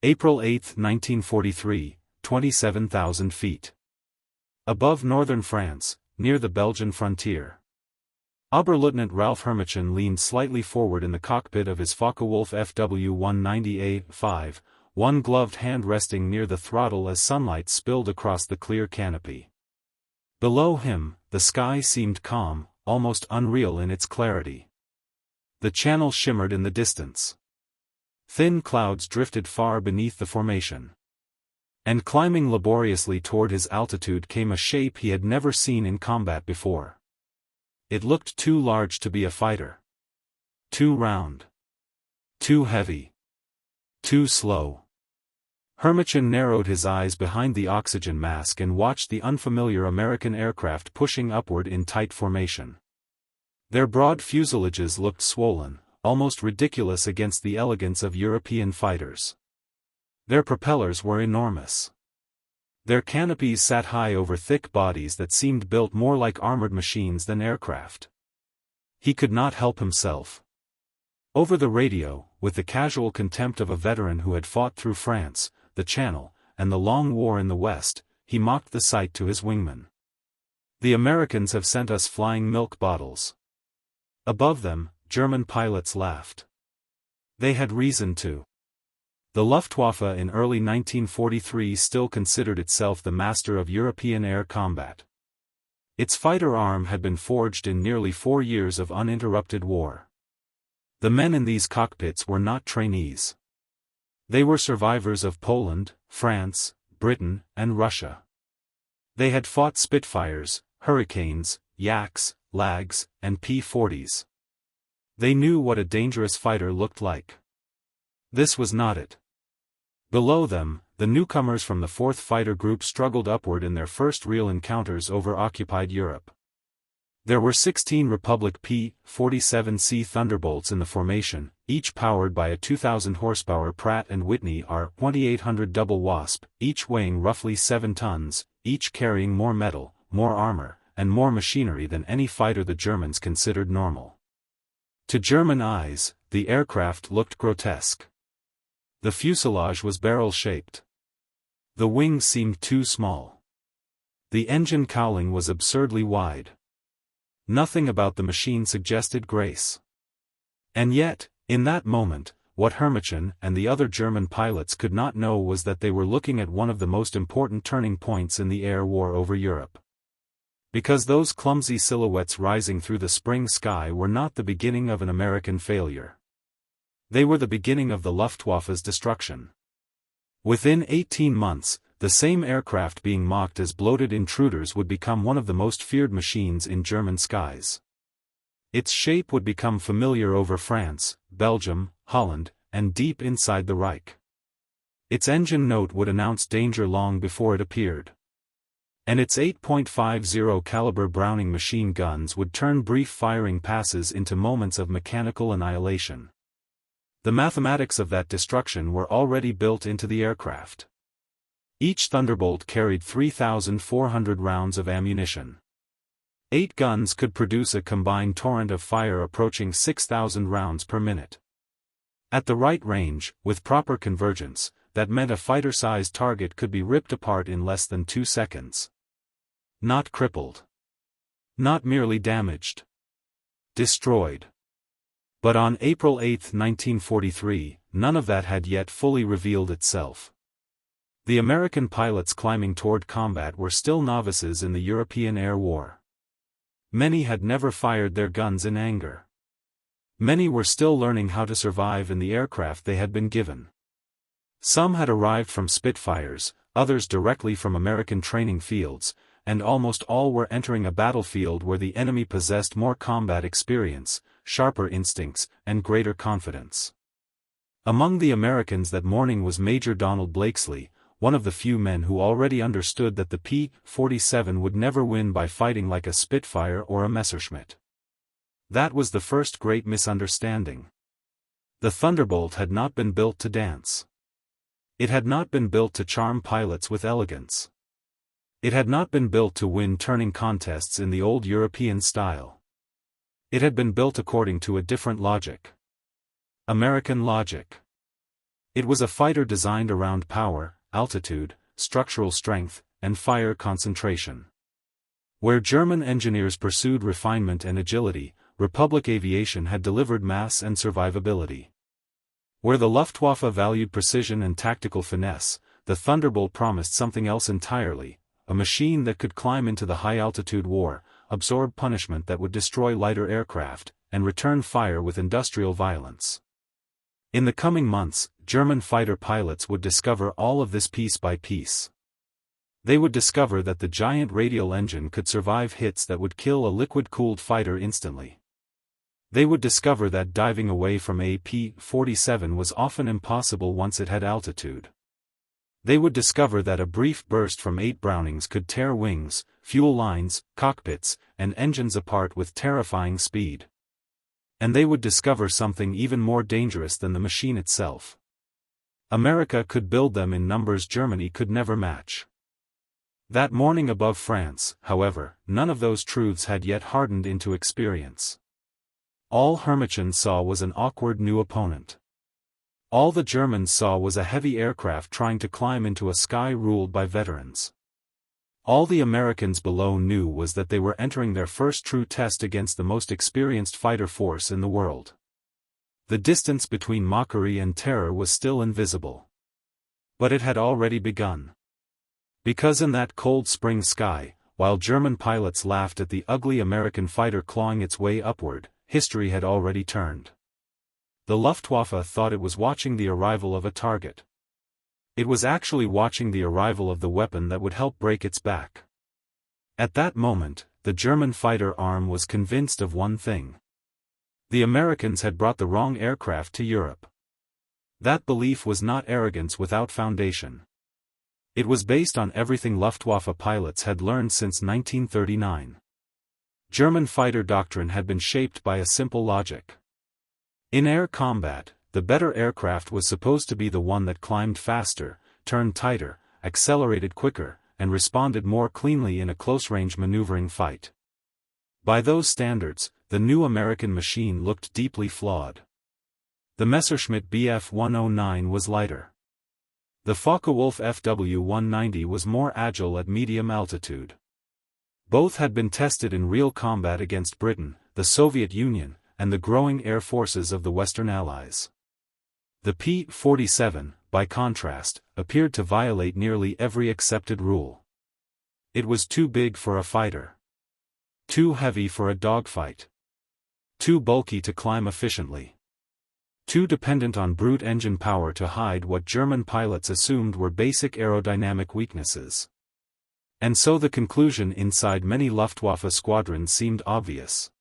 April 8, 1943, 27,000 feet. Above northern France, near the Belgian frontier. Oberleutnant Ralph Hermichen leaned slightly forward in the cockpit of his Focke-Wulf FW-190A-5, one gloved hand resting near the throttle as sunlight spilled across the clear canopy. Below him, the sky seemed calm, almost unreal in its clarity. The Channel shimmered in the distance. Thin clouds drifted far beneath the formation. And climbing laboriously toward his altitude came a shape he had never seen in combat before. It looked too large to be a fighter. Too round. Too heavy. Too slow. Hermichen narrowed his eyes behind the oxygen mask and watched the unfamiliar American aircraft pushing upward in tight formation. Their broad fuselages looked swollen, almost ridiculous against the elegance of European fighters. Their propellers were enormous. Their canopies sat high over thick bodies that seemed built more like armored machines than aircraft. He could not help himself. Over the radio, with the casual contempt of a veteran who had fought through France, the Channel, and the long war in the West, he mocked the sight to his wingman. The Americans have sent us flying milk bottles. Above them, German pilots laughed. They had reason to. The Luftwaffe in early 1943 still considered itself the master of European air combat. Its fighter arm had been forged in nearly 4 years of uninterrupted war. The men in these cockpits were not trainees. They were survivors of Poland, France, Britain, and Russia. They had fought Spitfires, Hurricanes, Yaks, Lags, and P-40s. They knew what a dangerous fighter looked like. This was not it. Below them, the newcomers from the 4th Fighter Group struggled upward in their first real encounters over occupied Europe. There were 16 Republic P-47C Thunderbolts in the formation, each powered by a 2,000 horsepower Pratt & Whitney R-2800 Double Wasp, each weighing roughly 7 tons, each carrying more metal, more armor, and more machinery than any fighter the Germans considered normal. To German eyes, the aircraft looked grotesque. The fuselage was barrel-shaped. The wings seemed too small. The engine cowling was absurdly wide. Nothing about the machine suggested grace. And yet, in that moment, what Hermichen and the other German pilots could not know was that they were looking at one of the most important turning points in the air war over Europe. Because those clumsy silhouettes rising through the spring sky were not the beginning of an American failure. They were the beginning of the Luftwaffe's destruction. Within 18 months, the same aircraft being mocked as bloated intruders would become one of the most feared machines in German skies. Its shape would become familiar over France, Belgium, Holland, and deep inside the Reich. Its engine note would announce danger long before it appeared. And its 8.50 caliber Browning machine guns would turn brief firing passes into moments of mechanical annihilation. The mathematics of that destruction were already built into the aircraft. Each Thunderbolt carried 3,400 rounds of ammunition. 8 guns could produce a combined torrent of fire approaching 6,000 rounds per minute. At the right range, with proper convergence, that meant a fighter-sized target could be ripped apart in less than 2 seconds. Not crippled. Not merely damaged. Destroyed. But on April 8, 1943, none of that had yet fully revealed itself. The American pilots climbing toward combat were still novices in the European air war. Many had never fired their guns in anger. Many were still learning how to survive in the aircraft they had been given. Some had arrived from Spitfires, others directly from American training fields, and almost all were entering a battlefield where the enemy possessed more combat experience, sharper instincts, and greater confidence. Among the Americans that morning was Major Donald Blakesley, one of the few men who already understood that the P-47 would never win by fighting like a Spitfire or a Messerschmitt. That was the first great misunderstanding. The Thunderbolt had not been built to dance. It had not been built to charm pilots with elegance. It had not been built to win turning contests in the old European style. It had been built according to a different logic. American logic. It was a fighter designed around power, altitude, structural strength, and fire concentration. Where German engineers pursued refinement and agility, Republic aviation had delivered mass and survivability. Where the Luftwaffe valued precision and tactical finesse, the Thunderbolt promised something else entirely, a machine that could climb into the high-altitude war, absorb punishment that would destroy lighter aircraft, and return fire with industrial violence. In the coming months, German fighter pilots would discover all of this piece by piece. They would discover that the giant radial engine could survive hits that would kill a liquid-cooled fighter instantly. They would discover that diving away from a P-47 was often impossible once it had altitude. They would discover that a brief burst from 8 Brownings could tear wings, fuel lines, cockpits, and engines apart with terrifying speed. And they would discover something even more dangerous than the machine itself. America could build them in numbers Germany could never match. That morning above France, however, none of those truths had yet hardened into experience. All Hermichen saw was an awkward new opponent. All the Germans saw was a heavy aircraft trying to climb into a sky ruled by veterans. All the Americans below knew was that they were entering their first true test against the most experienced fighter force in the world. The distance between mockery and terror was still invisible. But it had already begun. Because in that cold spring sky, while German pilots laughed at the ugly American fighter clawing its way upward, history had already turned. The Luftwaffe thought it was watching the arrival of a target. It was actually watching the arrival of the weapon that would help break its back. At that moment, the German fighter arm was convinced of one thing. The Americans had brought the wrong aircraft to Europe. That belief was not arrogance without foundation. It was based on everything Luftwaffe pilots had learned since 1939. German fighter doctrine had been shaped by a simple logic. In air combat, the better aircraft was supposed to be the one that climbed faster, turned tighter, accelerated quicker, and responded more cleanly in a close-range maneuvering fight. By those standards, the new American machine looked deeply flawed. The Messerschmitt Bf 109 was lighter. The Focke-Wulf FW 190 was more agile at medium altitude. Both had been tested in real combat against Britain, the Soviet Union, and the growing air forces of the Western Allies. The P-47, by contrast, appeared to violate nearly every accepted rule. It was too big for a fighter. Too heavy for a dogfight. Too bulky to climb efficiently. Too dependent on brute engine power to hide what German pilots assumed were basic aerodynamic weaknesses. And so the conclusion inside many Luftwaffe squadrons seemed obvious.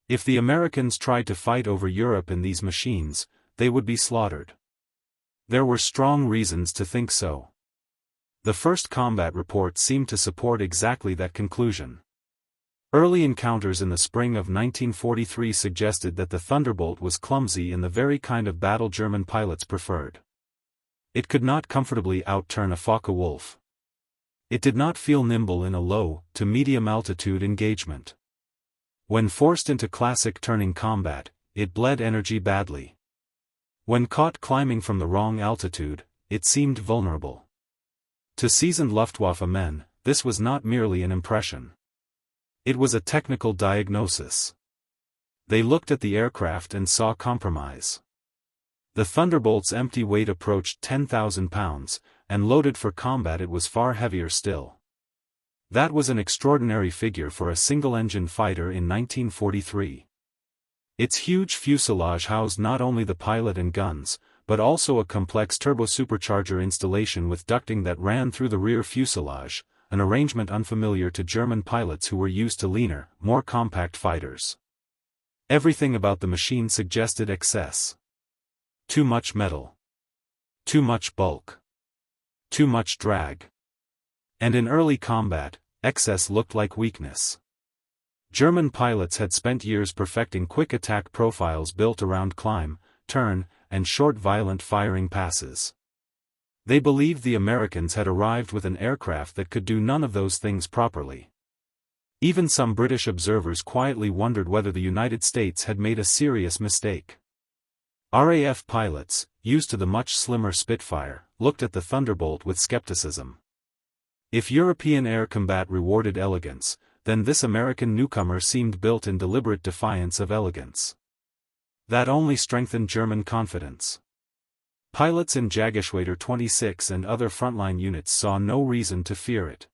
If the Americans tried to fight over Europe in these machines, they would be slaughtered. There were strong reasons to think so. The first combat report seemed to support exactly that conclusion. Early encounters in the spring of 1943 suggested that the Thunderbolt was clumsy in the very kind of battle German pilots preferred. It could not comfortably outturn a Focke-Wulf. It did not feel nimble in a low to medium altitude engagement. When forced into classic turning combat, it bled energy badly. When caught climbing from the wrong altitude, it seemed vulnerable. To seasoned Luftwaffe men, this was not merely an impression. It was a technical diagnosis. They looked at the aircraft and saw compromise. The Thunderbolt's empty weight approached 10,000 pounds, and loaded for combat it was far heavier still. That was an extraordinary figure for a single-engine fighter in 1943. Its huge fuselage housed not only the pilot and guns, but also a complex turbo-supercharger installation with ducting that ran through the rear fuselage, an arrangement unfamiliar to German pilots who were used to leaner, more compact fighters. Everything about the machine suggested excess. Too much metal. Too much bulk. Too much drag. And in early combat, excess looked like weakness. German pilots had spent years perfecting quick attack profiles built around climb, turn, and short violent firing passes. They believed the Americans had arrived with an aircraft that could do none of those things properly. Even some British observers quietly wondered whether the United States had made a serious mistake. RAF pilots, used to the much slimmer Spitfire, looked at the Thunderbolt with skepticism. If European air combat rewarded elegance, then this American newcomer seemed built in deliberate defiance of elegance. That only strengthened German confidence. Pilots in Jägerschwader 26 and other frontline units saw no reason to fear it.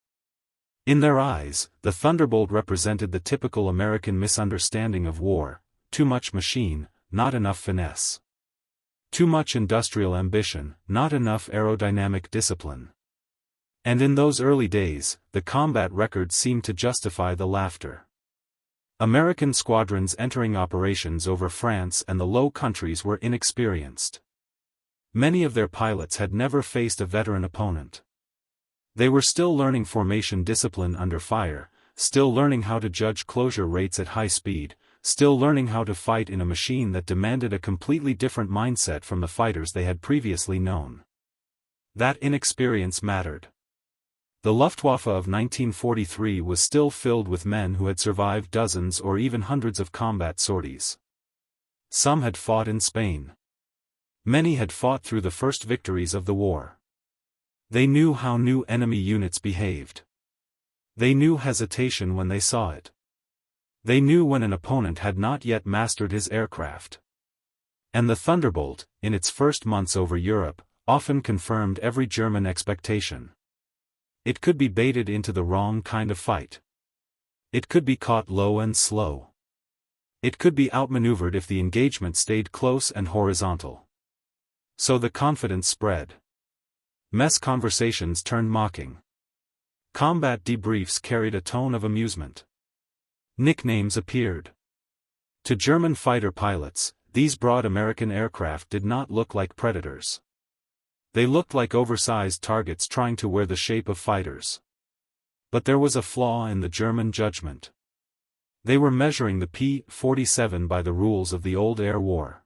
In their eyes, the Thunderbolt represented the typical American misunderstanding of war: too much machine, not enough finesse. Too much industrial ambition, not enough aerodynamic discipline. And in those early days, the combat record seemed to justify the laughter. American squadrons entering operations over France and the Low Countries were inexperienced. Many of their pilots had never faced a veteran opponent. They were still learning formation discipline under fire, still learning how to judge closure rates at high speed, still learning how to fight in a machine that demanded a completely different mindset from the fighters they had previously known. That inexperience mattered. The Luftwaffe of 1943 was still filled with men who had survived dozens or even hundreds of combat sorties. Some had fought in Spain. Many had fought through the first victories of the war. They knew how new enemy units behaved. They knew hesitation when they saw it. They knew when an opponent had not yet mastered his aircraft. And the Thunderbolt, in its first months over Europe, often confirmed every German expectation. It could be baited into the wrong kind of fight. It could be caught low and slow. It could be outmaneuvered if the engagement stayed close and horizontal. So the confidence spread. Mess conversations turned mocking. Combat debriefs carried a tone of amusement. Nicknames appeared. To German fighter pilots, these broad American aircraft did not look like predators. They looked like oversized targets trying to wear the shape of fighters. But there was a flaw in the German judgment. They were measuring the P-47 by the rules of the old air war.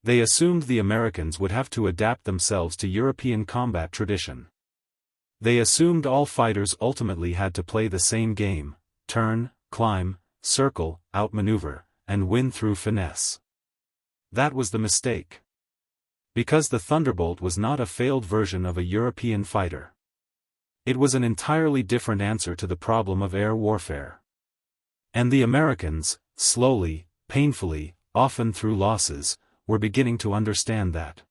They assumed the Americans would have to adapt themselves to European combat tradition. They assumed all fighters ultimately had to play the same game: turn, climb, circle, outmaneuver, and win through finesse. That was the mistake. Because the Thunderbolt was not a failed version of a European fighter. It was an entirely different answer to the problem of air warfare. And the Americans, slowly, painfully, often through losses, were beginning to understand that.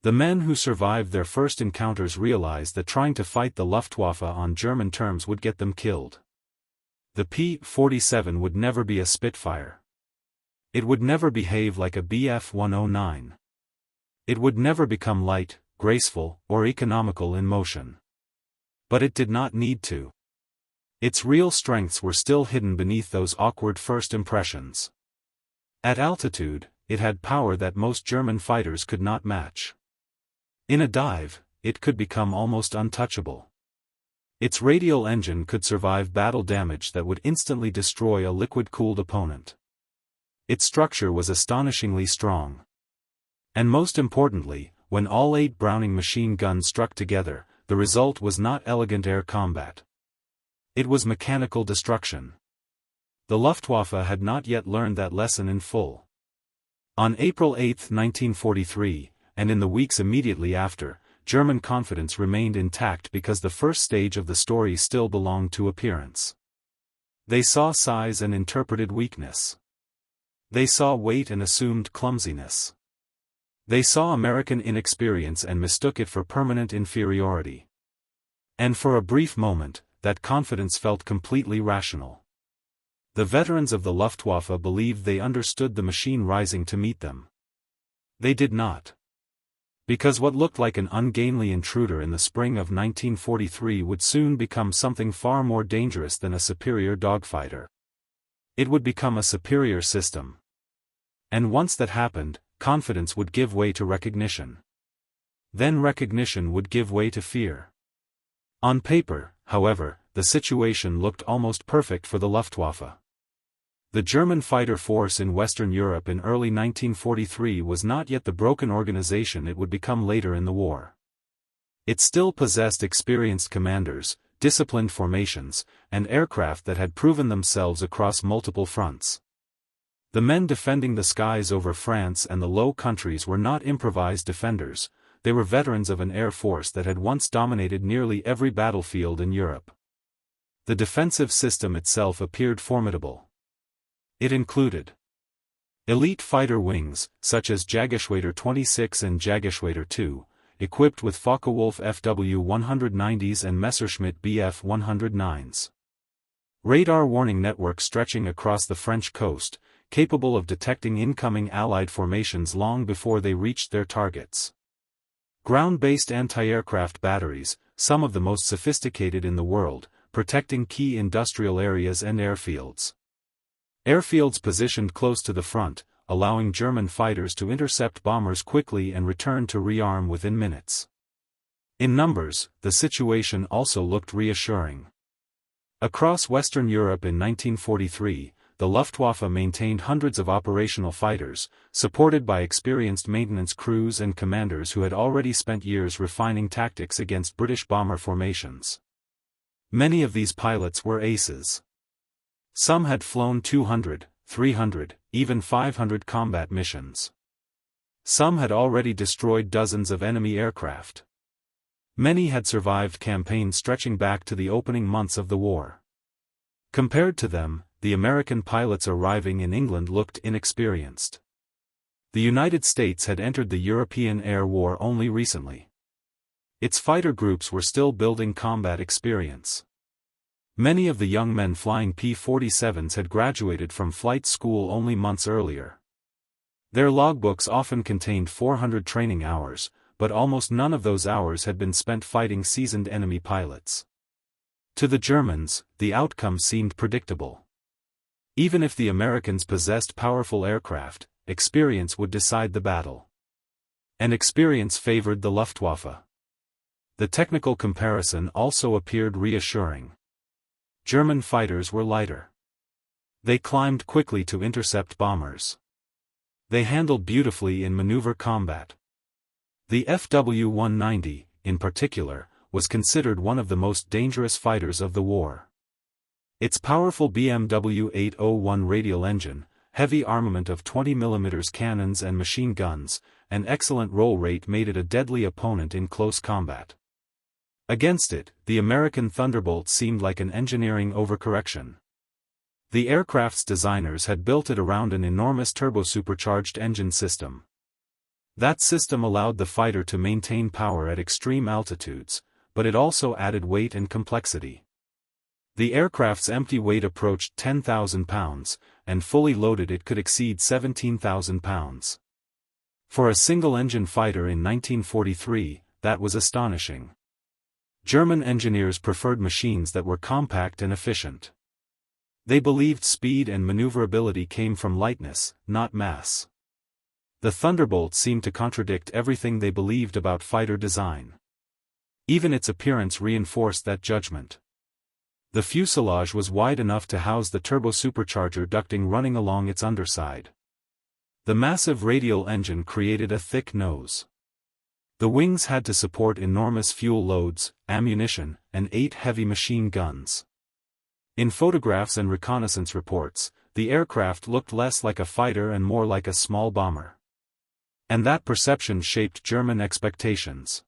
The men who survived their first encounters realized that trying to fight the Luftwaffe on German terms would get them killed. The P-47 would never be a Spitfire. It would never behave like a Bf-109. It would never become light, graceful, or economical in motion. But it did not need to. Its real strengths were still hidden beneath those awkward first impressions. At altitude, it had power that most German fighters could not match. In a dive, it could become almost untouchable. Its radial engine could survive battle damage that would instantly destroy a liquid-cooled opponent. Its structure was astonishingly strong. And most importantly, when all 8 Browning machine guns struck together, the result was not elegant air combat. It was mechanical destruction. The Luftwaffe had not yet learned that lesson in full. On April 8, 1943, and in the weeks immediately after, German confidence remained intact because the first stage of the story still belonged to appearance. They saw size and interpreted weakness. They saw weight and assumed clumsiness. They saw American inexperience and mistook it for permanent inferiority. And for a brief moment, that confidence felt completely rational. The veterans of the Luftwaffe believed they understood the machine rising to meet them. They did not. Because what looked like an ungainly intruder in the spring of 1943 would soon become something far more dangerous than a superior dogfighter. It would become a superior system. And once that happened, confidence would give way to recognition. Then recognition would give way to fear. On paper, however, the situation looked almost perfect for the Luftwaffe. The German fighter force in Western Europe in early 1943 was not yet the broken organization it would become later in the war. It still possessed experienced commanders, disciplined formations, and aircraft that had proven themselves across multiple fronts. The men defending the skies over France and the Low Countries were not improvised defenders, they were veterans of an air force that had once dominated nearly every battlefield in Europe. The defensive system itself appeared formidable. It included elite fighter wings, such as Jägerschwader 26 and Jägerschwader 2, equipped with Focke-Wulf FW-190s and Messerschmitt Bf-109s. Radar warning network stretching across the French coast, capable of detecting incoming Allied formations long before they reached their targets. Ground-based anti-aircraft batteries, some of the most sophisticated in the world, protecting key industrial areas and airfields. Airfields positioned close to the front, allowing German fighters to intercept bombers quickly and return to rearm within minutes. In numbers, the situation also looked reassuring. Across Western Europe in 1943, the Luftwaffe maintained hundreds of operational fighters, supported by experienced maintenance crews and commanders who had already spent years refining tactics against British bomber formations. Many of these pilots were aces. Some had flown 200, 300, even 500 combat missions. Some had already destroyed dozens of enemy aircraft. Many had survived campaigns stretching back to the opening months of the war. Compared to them, the American pilots arriving in England looked inexperienced. The United States had entered the European Air War only recently. Its fighter groups were still building combat experience. Many of the young men flying P-47s had graduated from flight school only months earlier. Their logbooks often contained 400 training hours, but almost none of those hours had been spent fighting seasoned enemy pilots. To the Germans, the outcome seemed predictable. Even if the Americans possessed powerful aircraft, experience would decide the battle. And experience favored the Luftwaffe. The technical comparison also appeared reassuring. German fighters were lighter. They climbed quickly to intercept bombers. They handled beautifully in maneuver combat. The FW-190, in particular, was considered one of the most dangerous fighters of the war. Its powerful BMW 801 radial engine, heavy armament of 20mm cannons and machine guns, and excellent roll rate made it a deadly opponent in close combat. Against it, the American Thunderbolt seemed like an engineering overcorrection. The aircraft's designers had built it around an enormous turbo-supercharged engine system. That system allowed the fighter to maintain power at extreme altitudes, but it also added weight and complexity. The aircraft's empty weight approached 10,000 pounds, and fully loaded it could exceed 17,000 pounds. For a single-engine fighter in 1943, that was astonishing. German engineers preferred machines that were compact and efficient. They believed speed and maneuverability came from lightness, not mass. The Thunderbolt seemed to contradict everything they believed about fighter design. Even its appearance reinforced that judgment. The fuselage was wide enough to house the turbo-supercharger ducting running along its underside. The massive radial engine created a thick nose. The wings had to support enormous fuel loads, ammunition, and 8 heavy machine guns. In photographs and reconnaissance reports, the aircraft looked less like a fighter and more like a small bomber. And that perception shaped German expectations.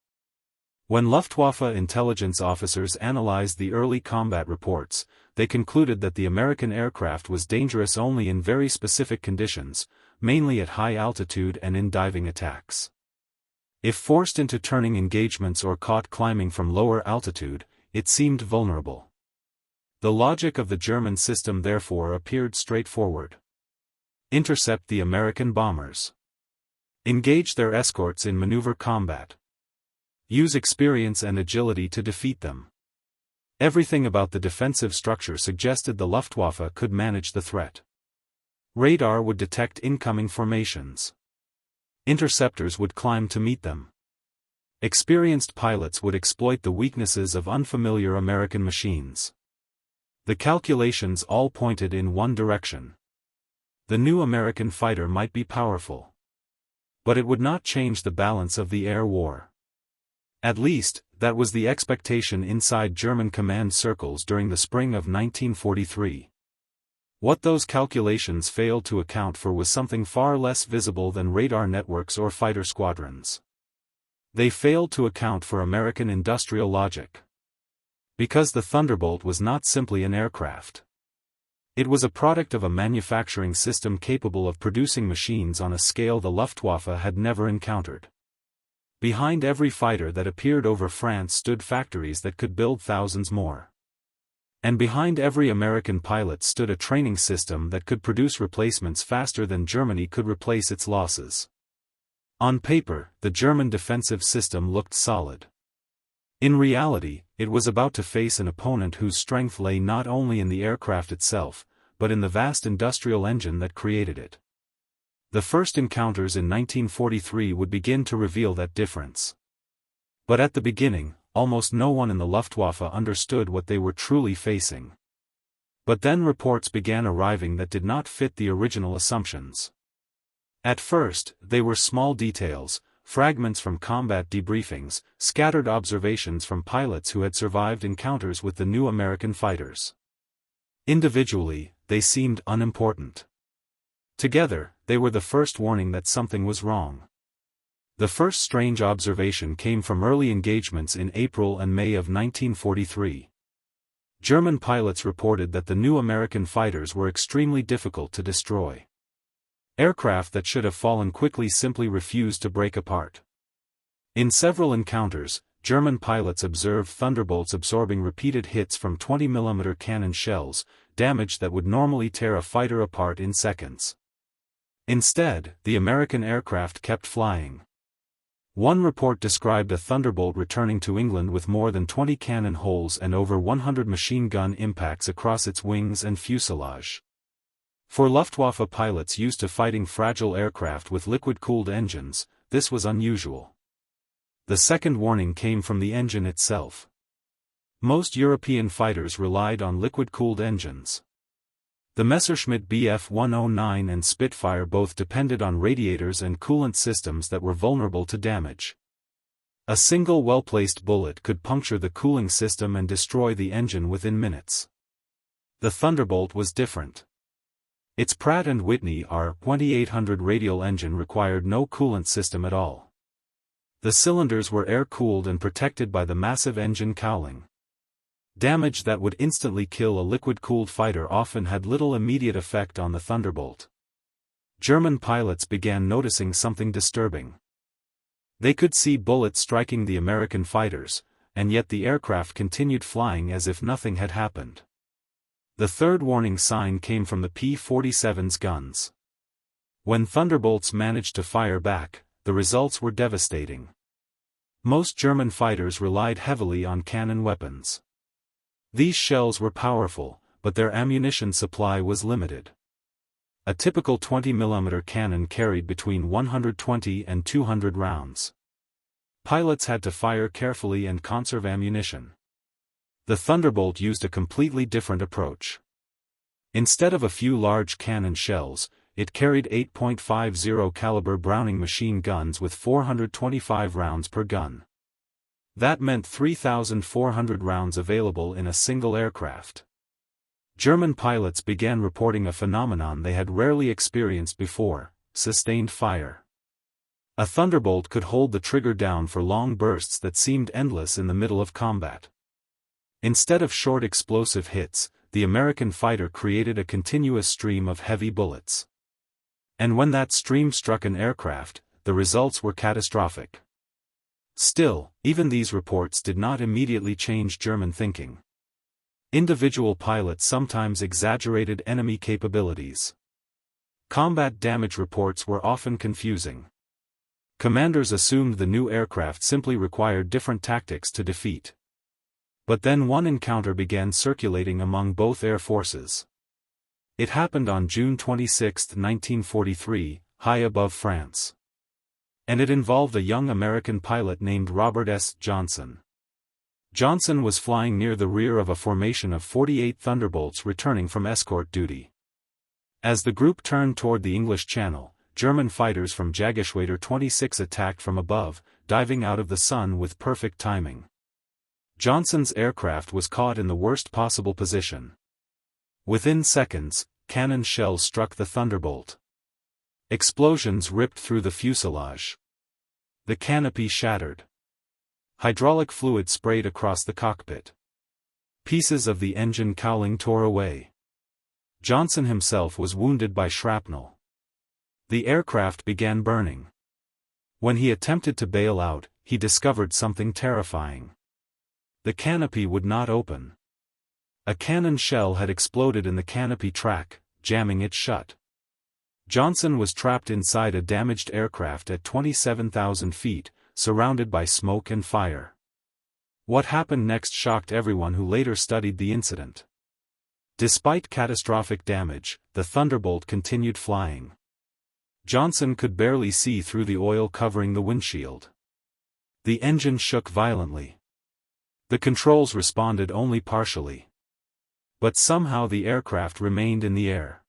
When Luftwaffe intelligence officers analyzed the early combat reports, they concluded that the American aircraft was dangerous only in very specific conditions, mainly at high altitude and in diving attacks. If forced into turning engagements or caught climbing from lower altitude, it seemed vulnerable. The logic of the German system therefore appeared straightforward. Intercept the American bombers. Engage their escorts in maneuver combat. Use experience and agility to defeat them. Everything about the defensive structure suggested the Luftwaffe could manage the threat. Radar would detect incoming formations. Interceptors would climb to meet them. Experienced pilots would exploit the weaknesses of unfamiliar American machines. The calculations all pointed in one direction. The new American fighter might be powerful. But it would not change the balance of the air war. At least, that was the expectation inside German command circles during the spring of 1943. What those calculations failed to account for was something far less visible than radar networks or fighter squadrons. They failed to account for American industrial logic. Because the Thunderbolt was not simply an aircraft. It was a product of a manufacturing system capable of producing machines on a scale the Luftwaffe had never encountered. Behind every fighter that appeared over France stood factories that could build thousands more. And behind every American pilot stood a training system that could produce replacements faster than Germany could replace its losses. On paper, the German defensive system looked solid. In reality, it was about to face an opponent whose strength lay not only in the aircraft itself, but in the vast industrial engine that created it. The first encounters in 1943 would begin to reveal that difference. But at the beginning, almost no one in the Luftwaffe understood what they were truly facing. But then reports began arriving that did not fit the original assumptions. At first, they were small details, fragments from combat debriefings, scattered observations from pilots who had survived encounters with the new American fighters. Individually, they seemed unimportant. Together, they were the first warning that something was wrong. The first strange observation came from early engagements in April and May of 1943. German pilots reported that the new American fighters were extremely difficult to destroy. Aircraft that should have fallen quickly simply refused to break apart. In several encounters, German pilots observed Thunderbolts absorbing repeated hits from 20mm cannon shells, damage that would normally tear a fighter apart in seconds. Instead, the American aircraft kept flying. One report described a Thunderbolt returning to England with more than 20 cannon holes and over 100 machine gun impacts across its wings and fuselage. For Luftwaffe pilots used to fighting fragile aircraft with liquid-cooled engines, this was unusual. The second warning came from the engine itself. Most European fighters relied on liquid-cooled engines. The Messerschmitt Bf 109 and Spitfire both depended on radiators and coolant systems that were vulnerable to damage. A single well-placed bullet could puncture the cooling system and destroy the engine within minutes. The Thunderbolt was different. Its Pratt & Whitney R-2800 radial engine required no coolant system at all. The cylinders were air-cooled and protected by the massive engine cowling. Damage that would instantly kill a liquid-cooled fighter often had little immediate effect on the Thunderbolt. German pilots began noticing something disturbing. They could see bullets striking the American fighters, and yet the aircraft continued flying as if nothing had happened. The third warning sign came from the P-47's guns. When Thunderbolts managed to fire back, the results were devastating. Most German fighters relied heavily on cannon weapons. These shells were powerful, but their ammunition supply was limited. A typical 20mm cannon carried between 120 and 200 rounds. Pilots had to fire carefully and conserve ammunition. The Thunderbolt used a completely different approach. Instead of a few large cannon shells, it carried 8.50 caliber Browning machine guns with 425 rounds per gun. That meant 3,400 rounds available in a single aircraft. German pilots began reporting a phenomenon they had rarely experienced before: sustained fire. A Thunderbolt could hold the trigger down for long bursts that seemed endless in the middle of combat. Instead of short explosive hits, the American fighter created a continuous stream of heavy bullets. And when that stream struck an aircraft, the results were catastrophic. Still, even these reports did not immediately change German thinking. Individual pilots sometimes exaggerated enemy capabilities. Combat damage reports were often confusing. Commanders assumed the new aircraft simply required different tactics to defeat. But then one encounter began circulating among both air forces. It happened on June 26, 1943, high above France. And it involved a young American pilot named Robert S. Johnson. Johnson was flying near the rear of a formation of 48 Thunderbolts returning from escort duty. As the group turned toward the English Channel, German fighters from Jägerschwader 26 attacked from above, diving out of the sun with perfect timing. Johnson's aircraft was caught in the worst possible position. Within seconds, cannon shells struck the Thunderbolt. Explosions ripped through the fuselage. The canopy shattered. Hydraulic fluid sprayed across the cockpit. Pieces of the engine cowling tore away. Johnson himself was wounded by shrapnel. The aircraft began burning. When he attempted to bail out, he discovered something terrifying. The canopy would not open. A cannon shell had exploded in the canopy track, jamming it shut. Johnson was trapped inside a damaged aircraft at 27,000 feet, surrounded by smoke and fire. What happened next shocked everyone who later studied the incident. Despite catastrophic damage, the Thunderbolt continued flying. Johnson could barely see through the oil covering the windshield. The engine shook violently. The controls responded only partially. But somehow the aircraft remained in the air.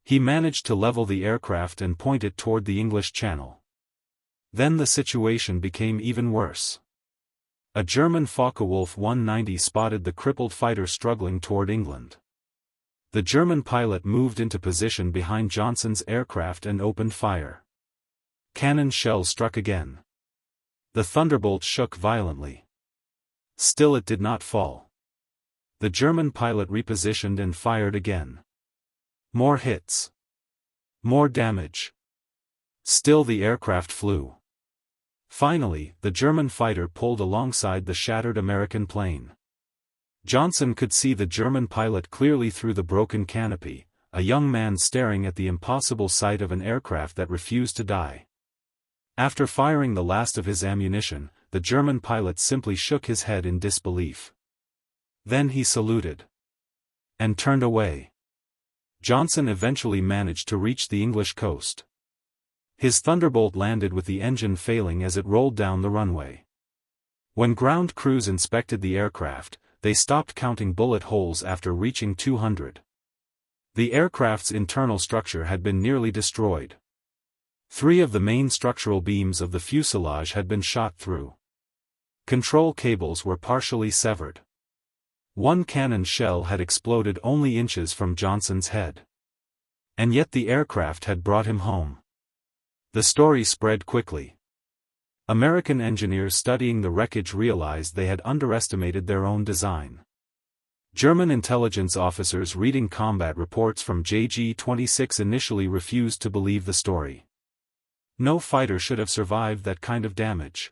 He managed to level the aircraft and point it toward the English Channel. Then the situation became even worse. A German Focke-Wulf 190 spotted the crippled fighter struggling toward England. The German pilot moved into position behind Johnson's aircraft and opened fire. Cannon shells struck again. The Thunderbolt shook violently. Still it did not fall. The German pilot repositioned and fired again. More hits. More damage. Still the aircraft flew. Finally, the German fighter pulled alongside the shattered American plane. Johnson could see the German pilot clearly through the broken canopy, a young man staring at the impossible sight of an aircraft that refused to die. After firing the last of his ammunition, the German pilot simply shook his head in disbelief. Then he saluted. And turned away. Johnson eventually managed to reach the English coast. His Thunderbolt landed with the engine failing as it rolled down the runway. When ground crews inspected the aircraft, they stopped counting bullet holes after reaching 200. The aircraft's internal structure had been nearly destroyed. 3 of the main structural beams of the fuselage had been shot through. Control cables were partially severed. 1 cannon shell had exploded only inches from Johnson's head. And yet the aircraft had brought him home. The story spread quickly. American engineers studying the wreckage realized they had underestimated their own design. German intelligence officers reading combat reports from JG-26 initially refused to believe the story. No fighter should have survived that kind of damage.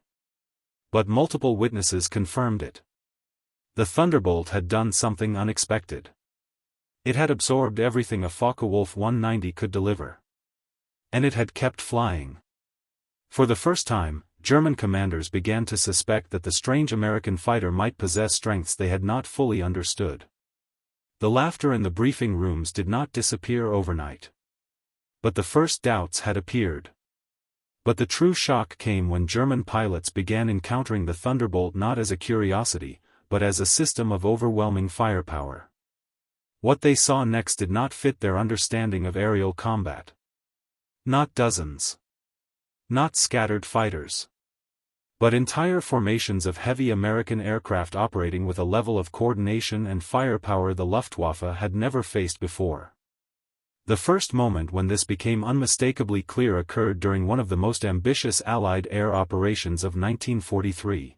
But multiple witnesses confirmed it. The Thunderbolt had done something unexpected. It had absorbed everything a Focke-Wulf 190 could deliver. And it had kept flying. For the first time, German commanders began to suspect that the strange American fighter might possess strengths they had not fully understood. The laughter in the briefing rooms did not disappear overnight. But the first doubts had appeared. But the true shock came when German pilots began encountering the Thunderbolt not as a curiosity, but as a system of overwhelming firepower. What they saw next did not fit their understanding of aerial combat. Not dozens. Not scattered fighters. But entire formations of heavy American aircraft operating with a level of coordination and firepower the Luftwaffe had never faced before. The first moment when this became unmistakably clear occurred during one of the most ambitious Allied air operations of 1943.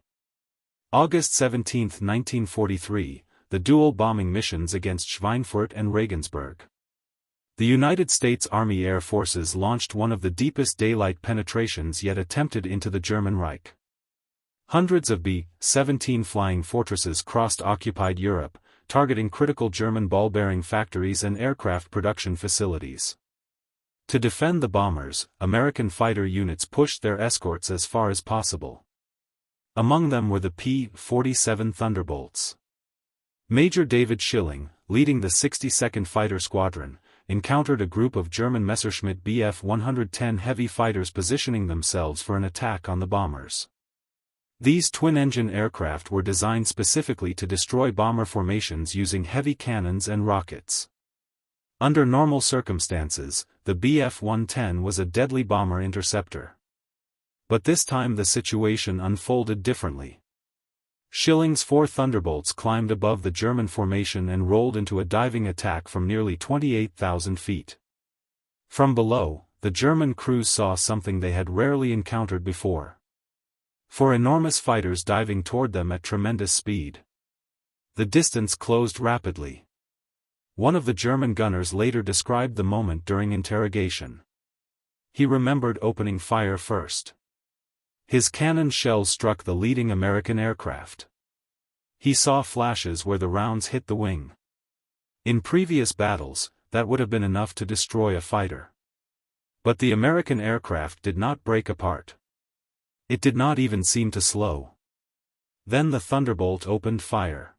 August 17, 1943, the dual bombing missions against Schweinfurt and Regensburg. The United States Army Air Forces launched one of the deepest daylight penetrations yet attempted into the German Reich. Hundreds of B-17 flying fortresses crossed occupied Europe, targeting critical German ball-bearing factories and aircraft production facilities. To defend the bombers, American fighter units pushed their escorts as far as possible. Among them were the P-47 Thunderbolts. Major David Schilling, leading the 62nd Fighter Squadron, encountered a group of German Messerschmitt Bf 110 heavy fighters positioning themselves for an attack on the bombers. These twin-engine aircraft were designed specifically to destroy bomber formations using heavy cannons and rockets. Under normal circumstances, the Bf 110 was a deadly bomber interceptor. But this time the situation unfolded differently. Schilling's 4 Thunderbolts climbed above the German formation and rolled into a diving attack from nearly 28,000 feet. From below, the German crews saw something they had rarely encountered before. 4 enormous fighters diving toward them at tremendous speed. The distance closed rapidly. One of the German gunners later described the moment during interrogation. He remembered opening fire first. His cannon shells struck the leading American aircraft. He saw flashes where the rounds hit the wing. In previous battles, that would have been enough to destroy a fighter. But the American aircraft did not break apart. It did not even seem to slow. Then the Thunderbolt opened fire.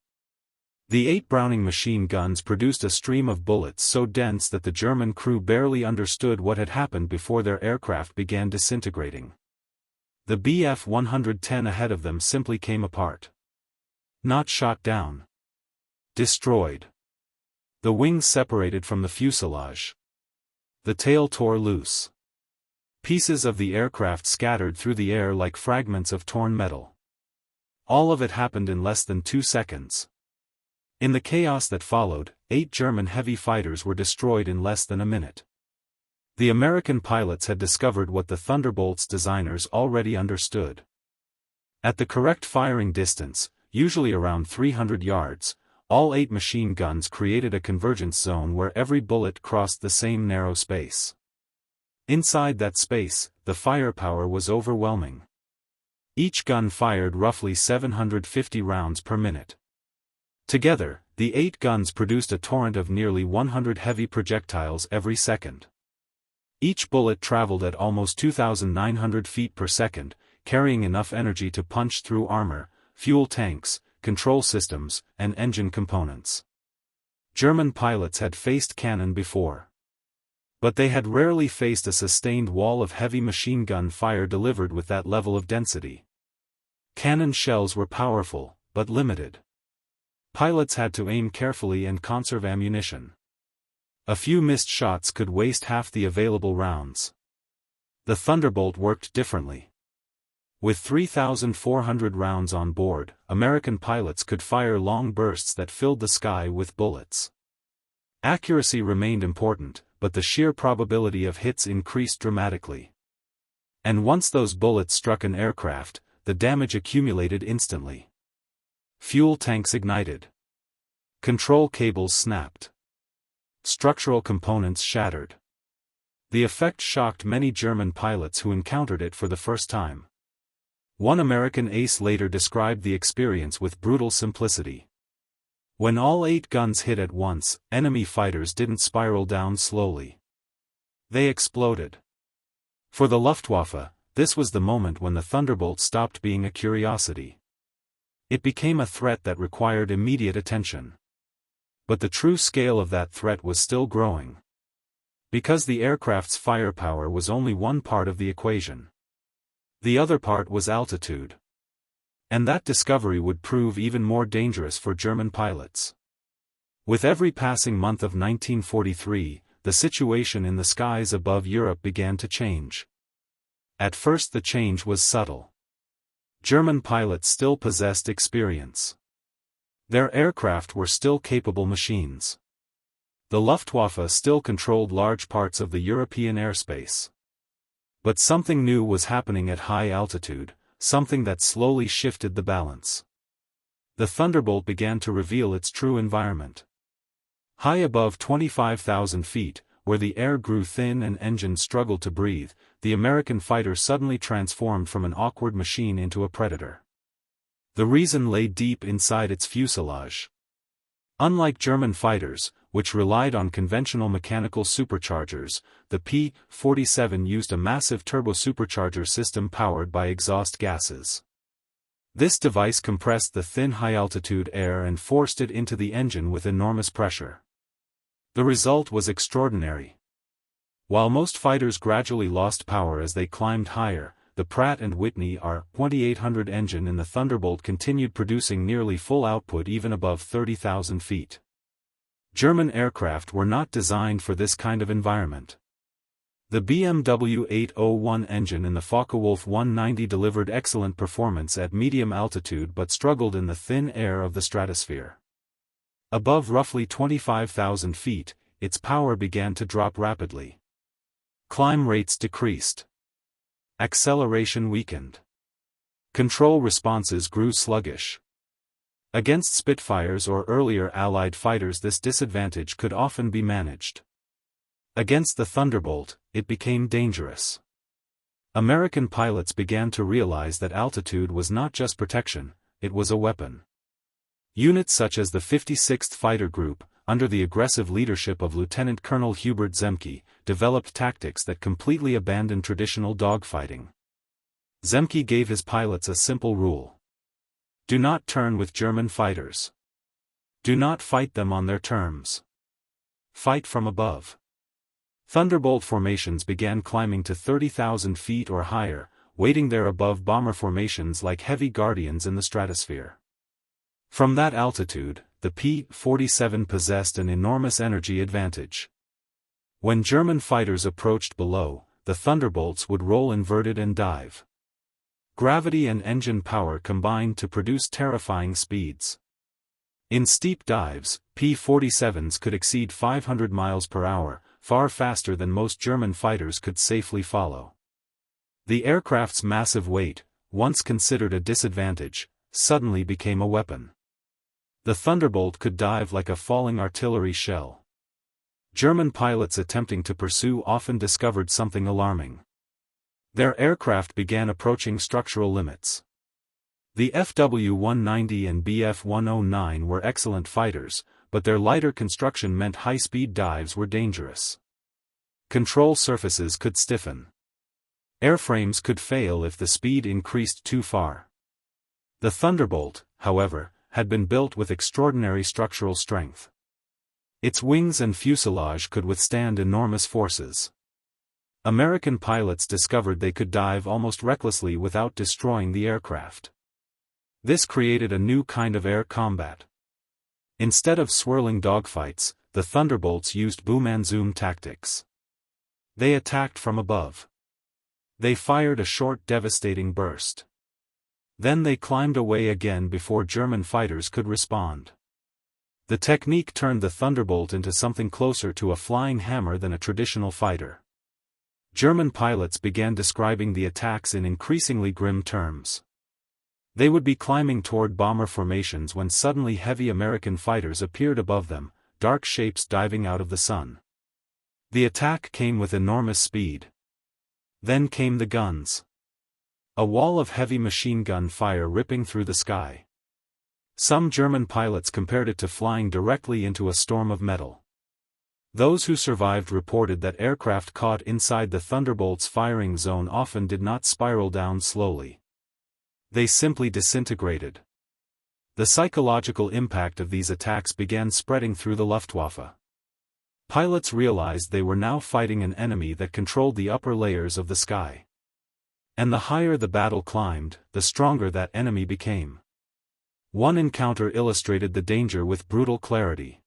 The 8 Browning machine guns produced a stream of bullets so dense that the German crew barely understood what had happened before their aircraft began disintegrating. The Bf-110 ahead of them simply came apart. Not shot down. Destroyed. The wings separated from the fuselage. The tail tore loose. Pieces of the aircraft scattered through the air like fragments of torn metal. All of it happened in less than 2 seconds. In the chaos that followed, 8 German heavy fighters were destroyed in less than a minute. The American pilots had discovered what the Thunderbolt's designers already understood. At the correct firing distance, usually around 300 yards, all 8 machine guns created a convergence zone where every bullet crossed the same narrow space. Inside that space, the firepower was overwhelming. Each gun fired roughly 750 rounds per minute. Together, the 8 guns produced a torrent of nearly 100 heavy projectiles every second. Each bullet traveled at almost 2,900 feet per second, carrying enough energy to punch through armor, fuel tanks, control systems, and engine components. German pilots had faced cannon before. But they had rarely faced a sustained wall of heavy machine gun fire delivered with that level of density. Cannon shells were powerful, but limited. Pilots had to aim carefully and conserve ammunition. A few missed shots could waste half the available rounds. The Thunderbolt worked differently. With 3,400 rounds on board, American pilots could fire long bursts that filled the sky with bullets. Accuracy remained important, but the sheer probability of hits increased dramatically. And once those bullets struck an aircraft, the damage accumulated instantly. Fuel tanks ignited. Control cables snapped. Structural components shattered. The effect shocked many German pilots who encountered it for the first time. One American ace later described the experience with brutal simplicity. When all 8 guns hit at once, enemy fighters didn't spiral down slowly. They exploded. For the Luftwaffe, this was the moment when the Thunderbolt stopped being a curiosity. It became a threat that required immediate attention. But the true scale of that threat was still growing. Because the aircraft's firepower was only one part of the equation. The other part was altitude. And that discovery would prove even more dangerous for German pilots. With every passing month of 1943, the situation in the skies above Europe began to change. At first the change was subtle. German pilots still possessed experience. Their aircraft were still capable machines. The Luftwaffe still controlled large parts of the European airspace. But something new was happening at high altitude, something that slowly shifted the balance. The Thunderbolt began to reveal its true environment. High above 25,000 feet, where the air grew thin and engines struggled to breathe, the American fighter suddenly transformed from an awkward machine into a predator. The reason lay deep inside its fuselage. Unlike German fighters, which relied on conventional mechanical superchargers, the P-47 used a massive turbo-supercharger system powered by exhaust gases. This device compressed the thin high-altitude air and forced it into the engine with enormous pressure. The result was extraordinary. While most fighters gradually lost power as they climbed higher, the Pratt & Whitney R-2800 engine in the Thunderbolt continued producing nearly full output even above 30,000 feet. German aircraft were not designed for this kind of environment. The BMW 801 engine in the Focke-Wulf 190 delivered excellent performance at medium altitude but struggled in the thin air of the stratosphere. Above roughly 25,000 feet, its power began to drop rapidly. Climb rates decreased. Acceleration weakened. Control responses grew sluggish. Against Spitfires or earlier Allied fighters this disadvantage could often be managed. Against the Thunderbolt, it became dangerous. American pilots began to realize that altitude was not just protection, it was a weapon. Units such as the 56th Fighter Group, under the aggressive leadership of Lieutenant Colonel Hubert Zemke, developed tactics that completely abandoned traditional dogfighting. Zemke gave his pilots a simple rule. Do not turn with German fighters. Do not fight them on their terms. Fight from above. Thunderbolt formations began climbing to 30,000 feet or higher, waiting there above bomber formations like heavy guardians in the stratosphere. From that altitude, the P-47 possessed an enormous energy advantage. When German fighters approached below, the Thunderbolts would roll inverted and dive. Gravity and engine power combined to produce terrifying speeds. In steep dives, P-47s could exceed 500 miles per hour, far faster than most German fighters could safely follow. The aircraft's massive weight, once considered a disadvantage, suddenly became a weapon. The Thunderbolt could dive like a falling artillery shell. German pilots attempting to pursue often discovered something alarming. Their aircraft began approaching structural limits. The FW-190 and Bf-109 were excellent fighters, but their lighter construction meant high-speed dives were dangerous. Control surfaces could stiffen. Airframes could fail if the speed increased too far. The Thunderbolt, however, had been built with extraordinary structural strength. Its wings and fuselage could withstand enormous forces. American pilots discovered they could dive almost recklessly without destroying the aircraft. This created a new kind of air combat. Instead of swirling dogfights, the Thunderbolts used boom and zoom tactics. They attacked from above. They fired a short devastating burst. Then they climbed away again before German fighters could respond. The technique turned the Thunderbolt into something closer to a flying hammer than a traditional fighter. German pilots began describing the attacks in increasingly grim terms. They would be climbing toward bomber formations when suddenly heavy American fighters appeared above them, dark shapes diving out of the sun. The attack came with enormous speed. Then came the guns. A wall of heavy machine gun fire ripping through the sky. Some German pilots compared it to flying directly into a storm of metal. Those who survived reported that aircraft caught inside the Thunderbolt's firing zone often did not spiral down slowly. They simply disintegrated. The psychological impact of these attacks began spreading through the Luftwaffe. Pilots realized they were now fighting an enemy that controlled the upper layers of the sky. And the higher the battle climbed, the stronger that enemy became. One encounter illustrated the danger with brutal clarity.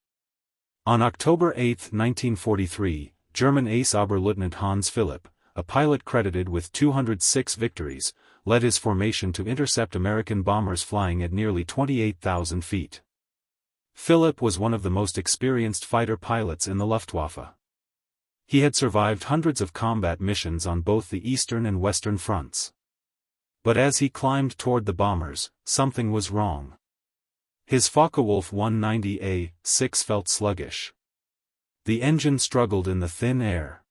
On October 8, 1943, German ace Oberleutnant Hans Philipp, a pilot credited with 206 victories, led his formation to intercept American bombers flying at nearly 28,000 feet. Philipp was one of the most experienced fighter pilots in the Luftwaffe. He had survived hundreds of combat missions on both the eastern and western fronts. But as he climbed toward the bombers, something was wrong. His Focke-Wulf 190A-6 felt sluggish. The engine struggled in the thin air.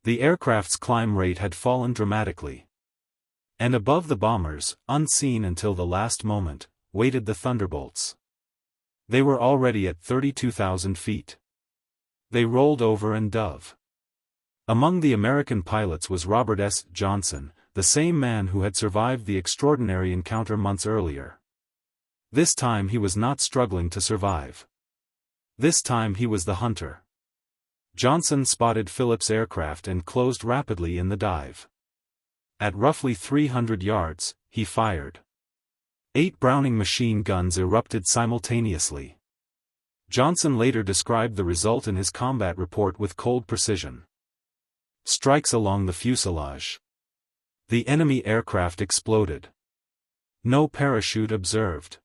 The aircraft's climb rate had fallen dramatically. And above the bombers, unseen until the last moment, waited the Thunderbolts. They were already at 32,000 feet. They rolled over and dove. Among the American pilots was Robert S. Johnson, the same man who had survived the extraordinary encounter months earlier. This time he was not struggling to survive. This time he was the hunter. Johnson spotted Philipp's aircraft and closed rapidly in the dive. At roughly 300 yards, he fired. 8 Browning machine guns erupted simultaneously. Johnson later described the result in his combat report with cold precision. Strikes along the fuselage. The enemy aircraft exploded. No parachute observed.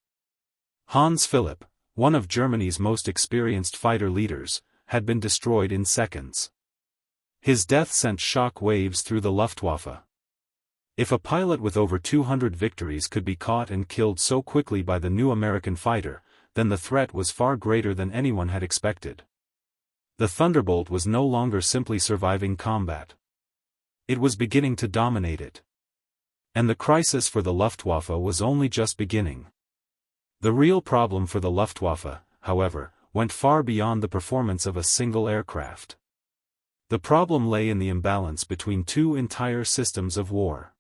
Hans Philipp, one of Germany's most experienced fighter leaders, had been destroyed in seconds. His death sent shock waves through the Luftwaffe. If a pilot with over 200 victories could be caught and killed so quickly by the new American fighter, then the threat was far greater than anyone had expected. The Thunderbolt was no longer simply surviving combat. It was beginning to dominate it. And the crisis for the Luftwaffe was only just beginning. The real problem for the Luftwaffe, however, went far beyond the performance of a single aircraft. The problem lay in the imbalance between two entire systems of war.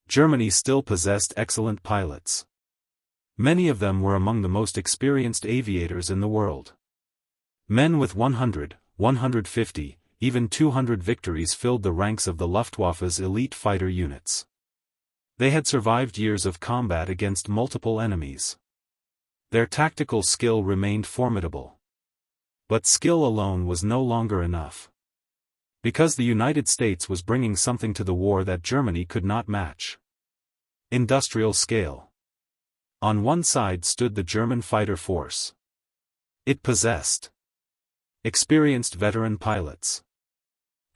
Germany still possessed excellent pilots. Many of them were among the most experienced aviators in the world. Men with 100, 150, even 200 victories filled the ranks of the Luftwaffe's elite fighter units. They had survived years of combat against multiple enemies. Their tactical skill remained formidable. But skill alone was no longer enough. Because the United States was bringing something to the war that Germany could not match. Industrial scale. On one side stood the German fighter force. It possessed experienced veteran pilots.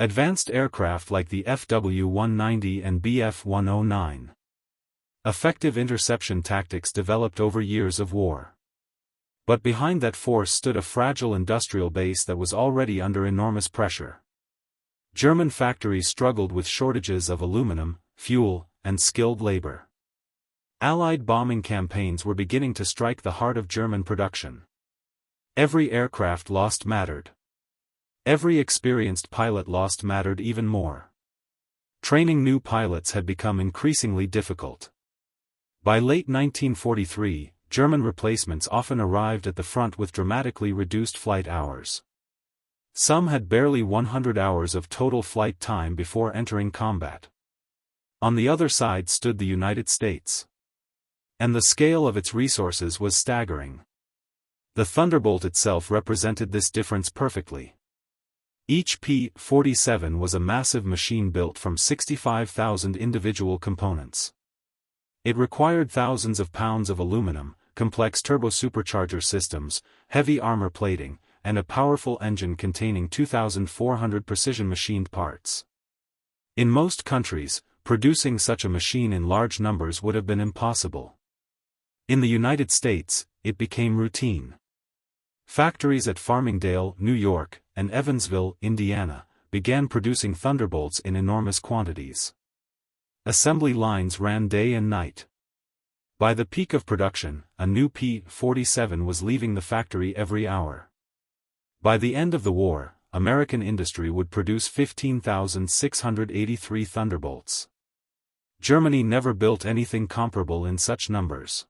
Advanced aircraft like the FW-190 and Bf-109. Effective interception tactics developed over years of war. But behind that force stood a fragile industrial base that was already under enormous pressure. German factories struggled with shortages of aluminum, fuel, and skilled labor. Allied bombing campaigns were beginning to strike the heart of German production. Every aircraft lost mattered. Every experienced pilot lost mattered even more. Training new pilots had become increasingly difficult. By late 1943, German replacements often arrived at the front with dramatically reduced flight hours. Some had barely 100 hours of total flight time before entering combat. On the other side stood the United States. And the scale of its resources was staggering. The Thunderbolt itself represented this difference perfectly. Each P-47 was a massive machine built from 65,000 individual components. It required thousands of pounds of aluminum, complex turbo-supercharger systems, heavy armor plating, and a powerful engine containing 2,400 precision-machined parts. In most countries, producing such a machine in large numbers would have been impossible. In the United States, it became routine. Factories at Farmingdale, New York, and Evansville, Indiana, began producing Thunderbolts in enormous quantities. Assembly lines ran day and night. By the peak of production, a new P-47 was leaving the factory every hour. By the end of the war, American industry would produce 15,683 Thunderbolts. Germany never built anything comparable in such numbers.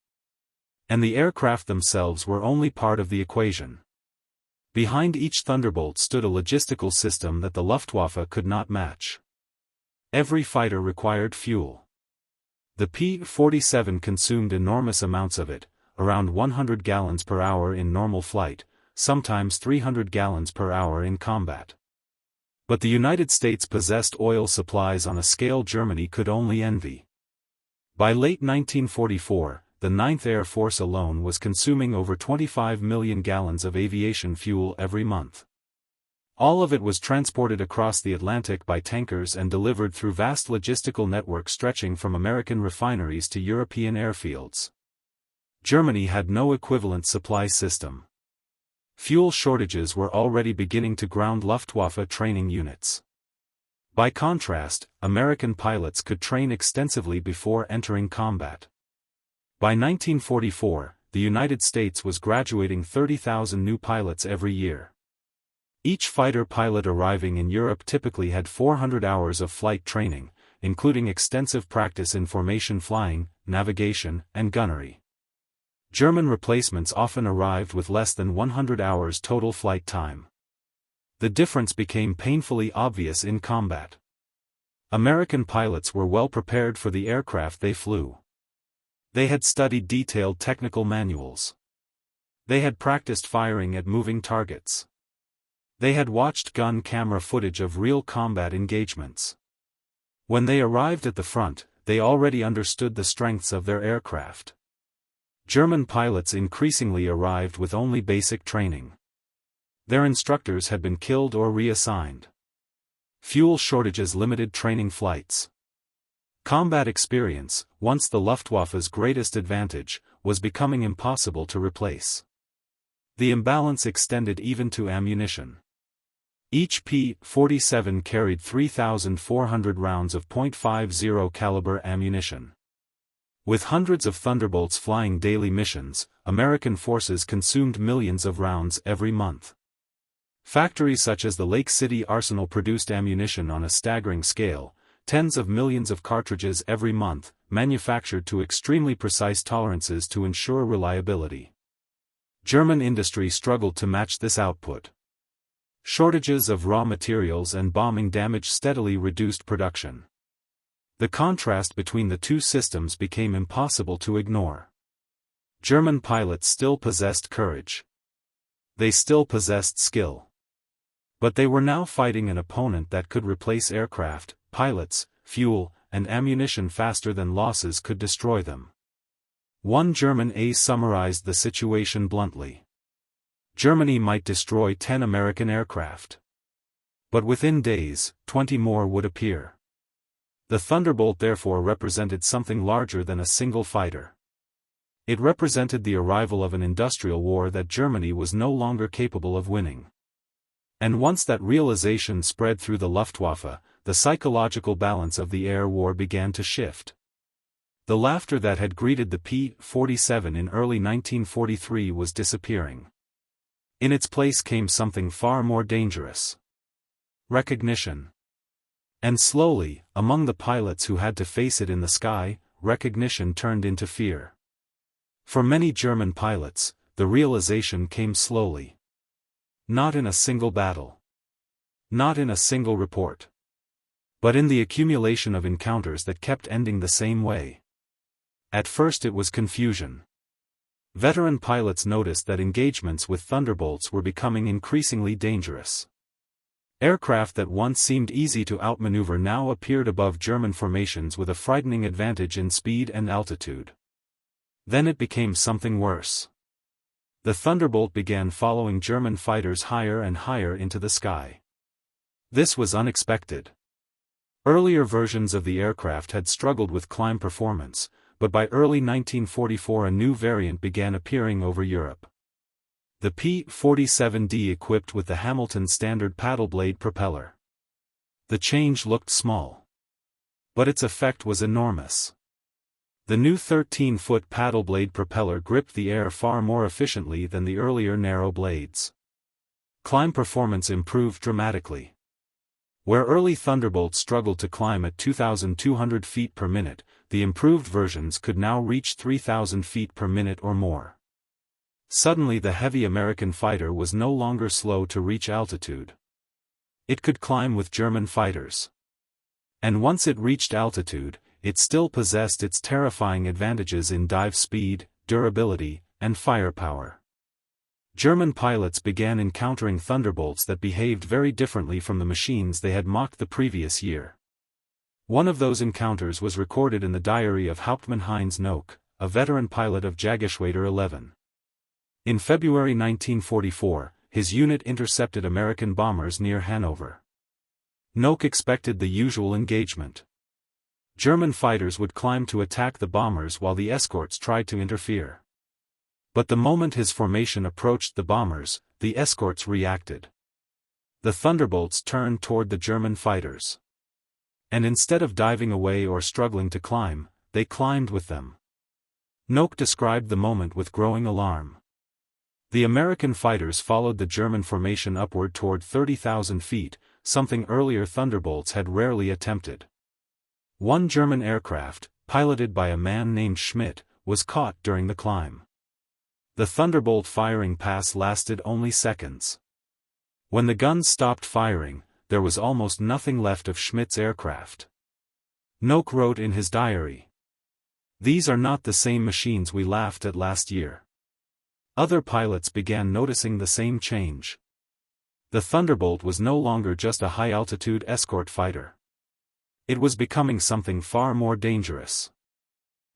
And the aircraft themselves were only part of the equation. Behind each Thunderbolt stood a logistical system that the Luftwaffe could not match. Every fighter required fuel. The P-47 consumed enormous amounts of it, around 100 gallons per hour in normal flight, sometimes 300 gallons per hour in combat. But the United States possessed oil supplies on a scale Germany could only envy. By late 1944, the 9th Air Force alone was consuming over 25 million gallons of aviation fuel every month. All of it was transported across the Atlantic by tankers and delivered through vast logistical networks stretching from American refineries to European airfields. Germany had no equivalent supply system. Fuel shortages were already beginning to ground Luftwaffe training units. By contrast, American pilots could train extensively before entering combat. By 1944, the United States was graduating 30,000 new pilots every year. Each fighter pilot arriving in Europe typically had 400 hours of flight training, including extensive practice in formation flying, navigation, and gunnery. German replacements often arrived with less than 100 hours total flight time. The difference became painfully obvious in combat. American pilots were well prepared for the aircraft they flew. They had studied detailed technical manuals. They had practiced firing at moving targets. They had watched gun camera footage of real combat engagements. When they arrived at the front, they already understood the strengths of their aircraft. German pilots increasingly arrived with only basic training. Their instructors had been killed or reassigned. Fuel shortages limited training flights. Combat experience, once the Luftwaffe's greatest advantage, was becoming impossible to replace. The imbalance extended even to ammunition. Each P-47 carried 3,400 rounds of .50 caliber ammunition. With hundreds of Thunderbolts flying daily missions, American forces consumed millions of rounds every month. Factories such as the Lake City Arsenal produced ammunition on a staggering scale, tens of millions of cartridges every month, manufactured to extremely precise tolerances to ensure reliability. German industry struggled to match this output. Shortages of raw materials and bombing damage steadily reduced production. The contrast between the two systems became impossible to ignore. German pilots still possessed courage. They still possessed skill. But they were now fighting an opponent that could replace aircraft, pilots, fuel, and ammunition faster than losses could destroy them. One German ace summarized the situation bluntly. Germany might destroy 10 American aircraft. But within days, 20 more would appear. The Thunderbolt therefore represented something larger than a single fighter. It represented the arrival of an industrial war that Germany was no longer capable of winning. And once that realization spread through the Luftwaffe, the psychological balance of the air war began to shift. The laughter that had greeted the P-47 in early 1943 was disappearing. In its place came something far more dangerous. Recognition. And slowly, among the pilots who had to face it in the sky, recognition turned into fear. For many German pilots, the realization came slowly. Not in a single battle. Not in a single report. But in the accumulation of encounters that kept ending the same way. At first it was confusion. Veteran pilots noticed that engagements with Thunderbolts were becoming increasingly dangerous. Aircraft that once seemed easy to outmaneuver now appeared above German formations with a frightening advantage in speed and altitude. Then it became something worse. The Thunderbolt began following German fighters higher and higher into the sky. This was unexpected. Earlier versions of the aircraft had struggled with climb performance, but by early 1944 a new variant began appearing over Europe. The P-47D equipped with the Hamilton standard paddle blade propeller. The change looked small. But its effect was enormous. The new 13-foot paddle blade propeller gripped the air far more efficiently than the earlier narrow blades. Climb performance improved dramatically. Where early Thunderbolts struggled to climb at 2,200 feet per minute, the improved versions could now reach 3,000 feet per minute or more. Suddenly the heavy American fighter was no longer slow to reach altitude. It could climb with German fighters. And once it reached altitude, it still possessed its terrifying advantages in dive speed, durability, and firepower. German pilots began encountering Thunderbolts that behaved very differently from the machines they had mocked the previous year. One of those encounters was recorded in the diary of Hauptmann Heinz Nock, a veteran pilot of Jagdgeschwader 11. In February 1944, his unit intercepted American bombers near Hanover. Nock expected the usual engagement. German fighters would climb to attack the bombers while the escorts tried to interfere. But the moment his formation approached the bombers, the escorts reacted. The Thunderbolts turned toward the German fighters. And instead of diving away or struggling to climb, they climbed with them. Nock described the moment with growing alarm. The American fighters followed the German formation upward toward 30,000 feet, something earlier Thunderbolts had rarely attempted. One German aircraft, piloted by a man named Schmidt, was caught during the climb. The Thunderbolt firing pass lasted only seconds. When the guns stopped firing, there was almost nothing left of Schmidt's aircraft. Nock wrote in his diary, "These are not the same machines we laughed at last year." Other pilots began noticing the same change. The Thunderbolt was no longer just a high-altitude escort fighter. It was becoming something far more dangerous.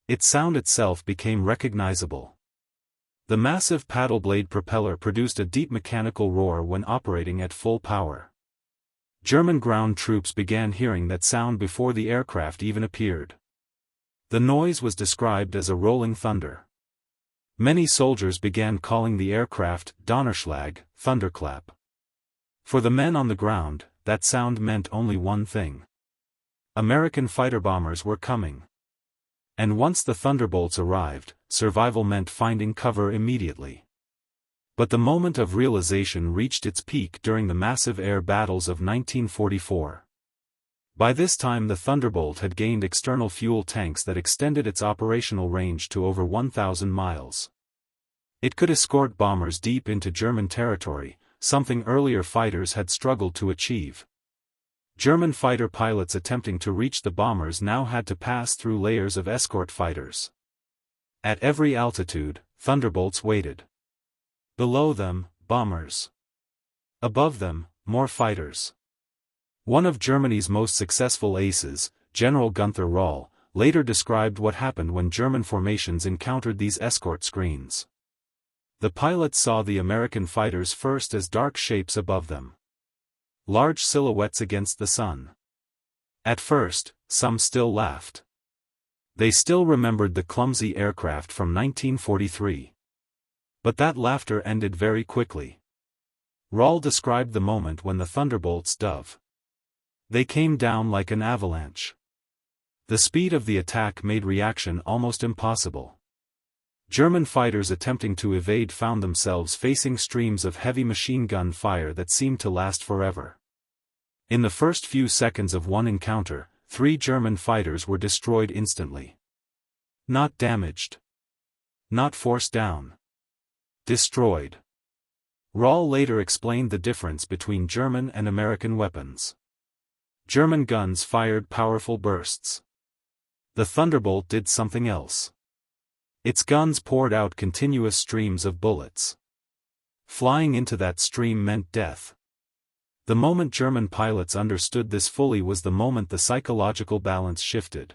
Its sound itself became recognizable. The massive paddle blade propeller produced a deep mechanical roar when operating at full power. German ground troops began hearing that sound before the aircraft even appeared. The noise was described as a rolling thunder. Many soldiers began calling the aircraft Donnerschlag, thunderclap. For the men on the ground, that sound meant only one thing. American fighter bombers were coming. And once the Thunderbolts arrived, survival meant finding cover immediately. But the moment of realization reached its peak during the massive air battles of 1944. By this time the Thunderbolt had gained external fuel tanks that extended its operational range to over 1,000 miles. It could escort bombers deep into German territory, something earlier fighters had struggled to achieve. German fighter pilots attempting to reach the bombers now had to pass through layers of escort fighters. At every altitude, Thunderbolts waited. Below them, bombers. Above them, more fighters. One of Germany's most successful aces, General Gunther Rall, later described what happened when German formations encountered these escort screens. The pilots saw the American fighters first as dark shapes above them. Large silhouettes against the sun. At first, some still laughed. They still remembered the clumsy aircraft from 1943. But that laughter ended very quickly. Rall described the moment when the Thunderbolts dove. They came down like an avalanche. The speed of the attack made reaction almost impossible. German fighters attempting to evade found themselves facing streams of heavy machine gun fire that seemed to last forever. In the first few seconds of one encounter, 3 German fighters were destroyed instantly. Not damaged. Not forced down. Destroyed. Rall later explained the difference between German and American weapons. German guns fired powerful bursts. The Thunderbolt did something else. Its guns poured out continuous streams of bullets. Flying into that stream meant death. The moment German pilots understood this fully was the moment the psychological balance shifted.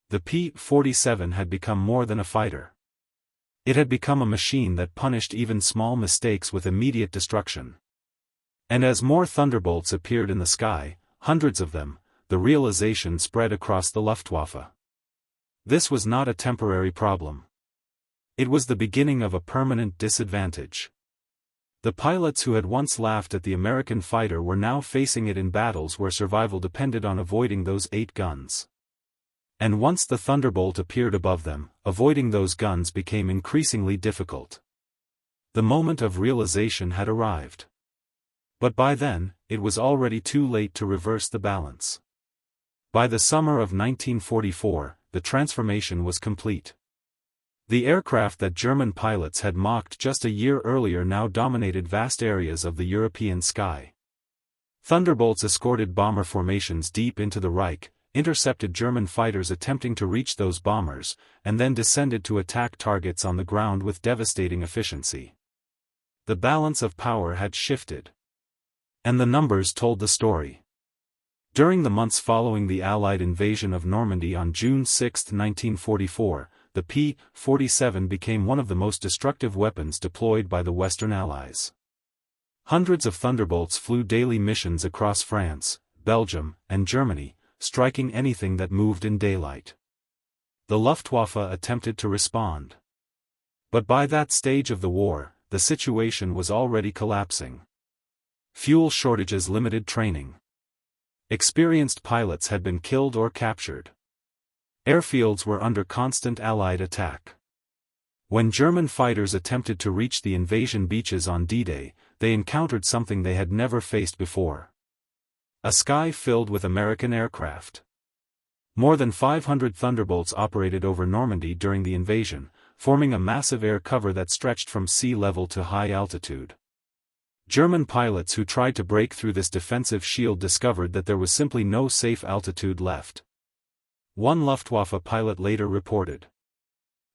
The P-47 had become more than a fighter. It had become a machine that punished even small mistakes with immediate destruction. And as more Thunderbolts appeared in the sky, hundreds of them, the realization spread across the Luftwaffe. This was not a temporary problem. It was the beginning of a permanent disadvantage. The pilots who had once laughed at the American fighter were now facing it in battles where survival depended on avoiding those 8 guns. And once the Thunderbolt appeared above them, avoiding those guns became increasingly difficult. The moment of realization had arrived. But by then, it was already too late to reverse the balance. By the summer of 1944, the transformation was complete. The aircraft that German pilots had mocked just a year earlier now dominated vast areas of the European sky. Thunderbolts escorted bomber formations deep into the Reich, intercepted German fighters attempting to reach those bombers, and then descended to attack targets on the ground with devastating efficiency. The balance of power had shifted. And the numbers told the story. During the months following the Allied invasion of Normandy on June 6, 1944, the P-47 became one of the most destructive weapons deployed by the Western Allies. Hundreds of Thunderbolts flew daily missions across France, Belgium, and Germany, striking anything that moved in daylight. The Luftwaffe attempted to respond. But by that stage of the war, the situation was already collapsing. Fuel shortages limited training. Experienced pilots had been killed or captured. Airfields were under constant Allied attack. When German fighters attempted to reach the invasion beaches on D-Day, they encountered something they had never faced before. A sky filled with American aircraft. More than 500 Thunderbolts operated over Normandy during the invasion, forming a massive air cover that stretched from sea level to high altitude. German pilots who tried to break through this defensive shield discovered that there was simply no safe altitude left. One Luftwaffe pilot later reported.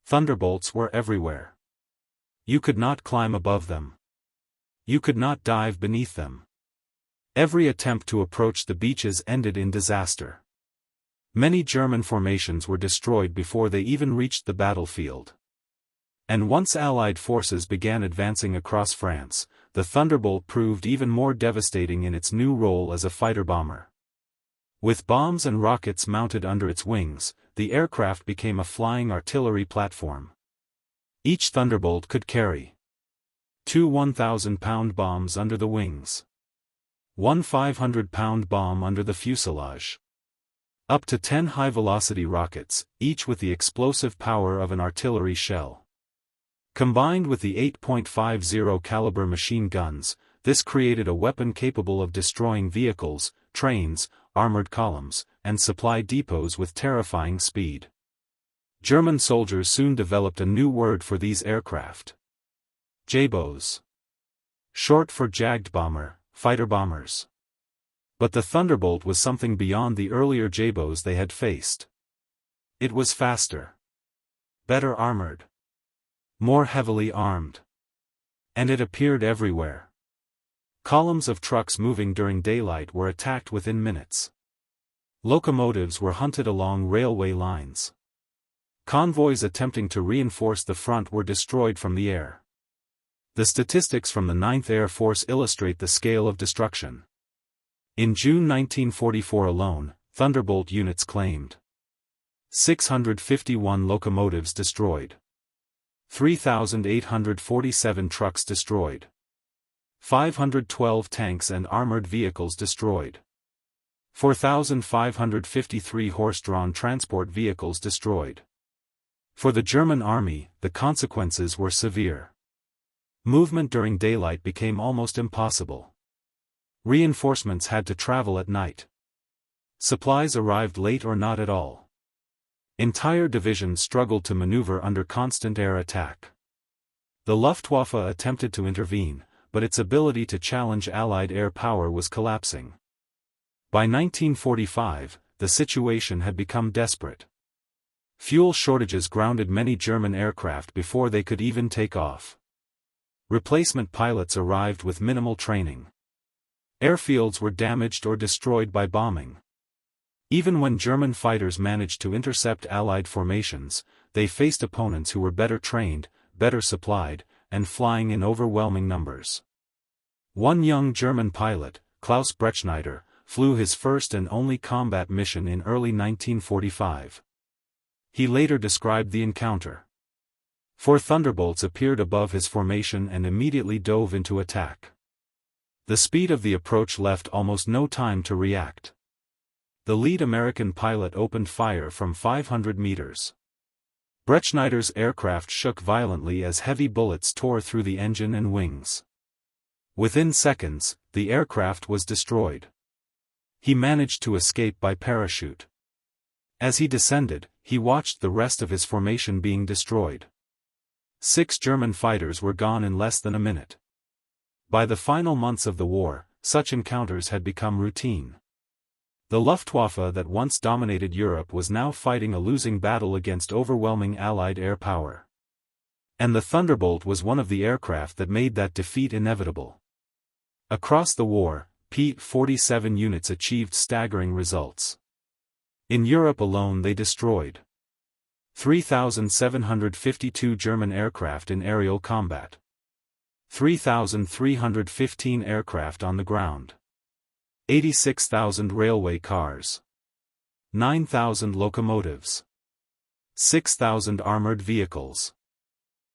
Thunderbolts were everywhere. You could not climb above them. You could not dive beneath them. Every attempt to approach the beaches ended in disaster. Many German formations were destroyed before they even reached the battlefield. And once Allied forces began advancing across France, the Thunderbolt proved even more devastating in its new role as a fighter-bomber. With bombs and rockets mounted under its wings, the aircraft became a flying artillery platform. Each Thunderbolt could carry 2 1,000-pound bombs under the wings, 1 500-pound bomb under the fuselage, up to 10 high-velocity rockets, each with the explosive power of an artillery shell. Combined with the 8.50 caliber machine guns, this created a weapon capable of destroying vehicles, trains, armored columns, and supply depots with terrifying speed. German soldiers soon developed a new word for these aircraft: J-bows. Short for Jagdbomber, fighter bombers. But the Thunderbolt was something beyond the earlier J-bows they had faced. It was faster, better armored, more heavily armed. And it appeared everywhere. Columns of trucks moving during daylight were attacked within minutes. Locomotives were hunted along railway lines. Convoys attempting to reinforce the front were destroyed from the air. The statistics from the 9th Air Force illustrate the scale of destruction. In June 1944 alone, Thunderbolt units claimed 651 locomotives destroyed, 3,847 trucks destroyed, 512 tanks and armored vehicles destroyed, 4,553 horse-drawn transport vehicles destroyed. For the German army, the consequences were severe. Movement during daylight became almost impossible. Reinforcements had to travel at night. Supplies arrived late or not at all. Entire divisions struggled to maneuver under constant air attack. The Luftwaffe attempted to intervene, but its ability to challenge Allied air power was collapsing. By 1945, the situation had become desperate. Fuel shortages grounded many German aircraft before they could even take off. Replacement pilots arrived with minimal training. Airfields were damaged or destroyed by bombing. Even when German fighters managed to intercept Allied formations, they faced opponents who were better trained, better supplied, and flying in overwhelming numbers. One young German pilot, Klaus Bretschneider, flew his first and only combat mission in early 1945. He later described the encounter. 4 Thunderbolts appeared above his formation and immediately dove into attack. The speed of the approach left almost no time to react. The lead American pilot opened fire from 500 meters. Bretschneider's aircraft shook violently as heavy bullets tore through the engine and wings. Within seconds, the aircraft was destroyed. He managed to escape by parachute. As he descended, he watched the rest of his formation being destroyed. 6 German fighters were gone in less than a minute. By the final months of the war, such encounters had become routine. The Luftwaffe that once dominated Europe was now fighting a losing battle against overwhelming Allied air power. And the Thunderbolt was one of the aircraft that made that defeat inevitable. Across the war, P-47 units achieved staggering results. In Europe alone they destroyed 3,752 German aircraft in aerial combat, 3,315 aircraft on the ground, 86,000 railway cars, 9,000 locomotives, 6,000 armored vehicles,